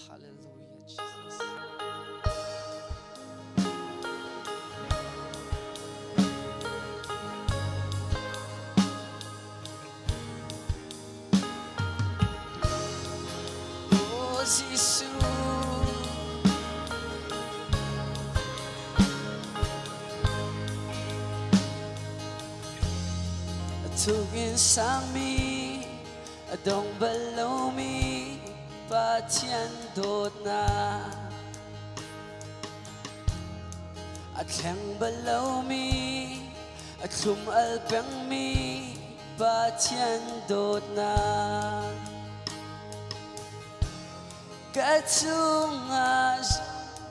Hallelujah, Jesus. Oh, Jesus. Tugin sang mi adong balo mi patian dot na at hang balo mi at sumalpang mi patian dot na katungas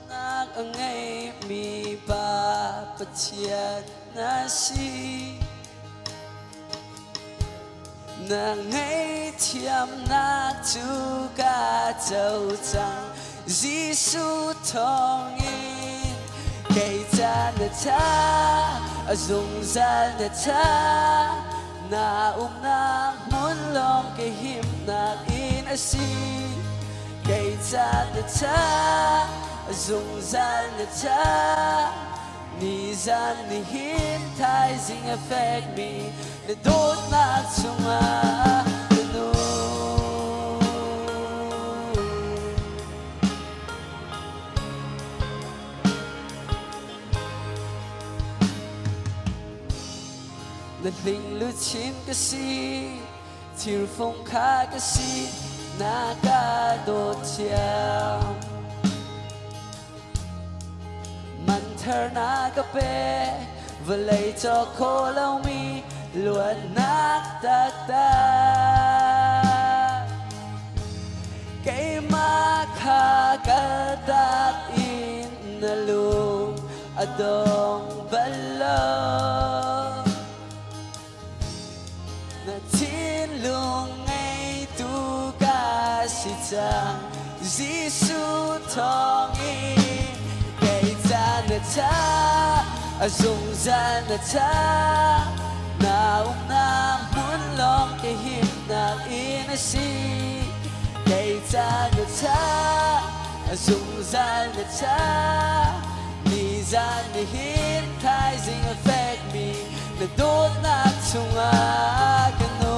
nak angay mi pa patian na si na ngay thiam na tu ca châu trăng Giêsu thong in cây cha na cha dùng ra na cha na na muốn lòng cái him na in asi cây cha na cha dùng ra na cha ni gian ni hin thai zing affect me na đốt nát sunga no na linh lu chin ka si thir phong kha ka si na ka đốt chiam man thar na ka pe và lấy cho khô lâu mi luôn nát ta ta cái má kha ka ta in na lung adong balo na tin lung ngay tu ca si chang Giêsu thong in cái ta na cha dùng ra na cha na muốn lòng cái him na in si cái ta na cha dùng ra na cha ni ra ni hin thai zing affect me na đốt nát sunga kano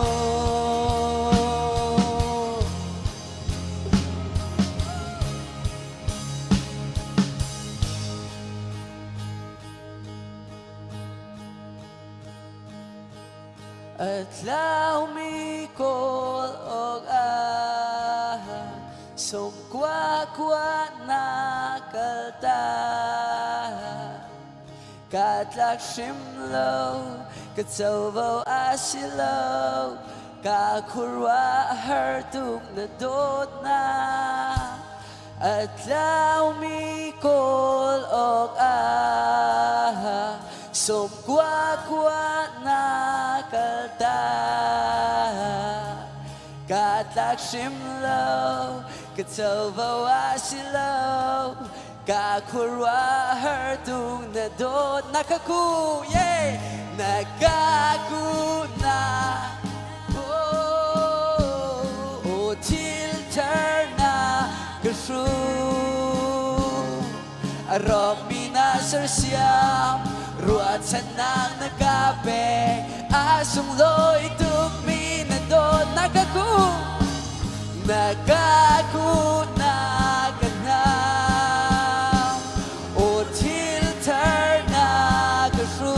at lao mi kol og som qua na kalta kat lak shim lo kat so vo asilo ka kurwa her tuk na dot na at lao mi kol og som qua na kalta kat lak shim lo kat so vo asilo ka kurwa her tung na dot nakaku yeah nakaku na oh til terna kashu arok mina sersiam ruat sanang nakape asung loy tuk mina dot nakaku na kana o til terna kashu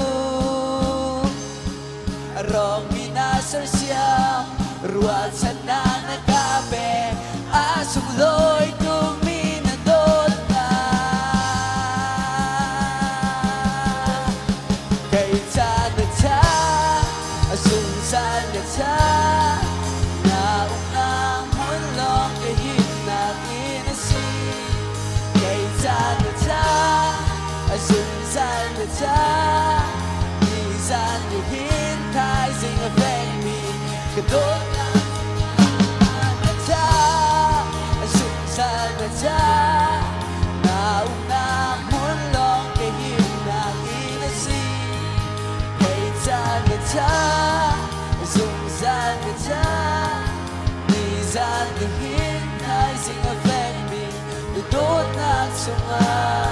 rong mina sersiam ruat sanang nakape asung loy tuk mina dot na kay cha na cha asung sa na cha cha ni gian như hin thai zing affect me cái đốt sung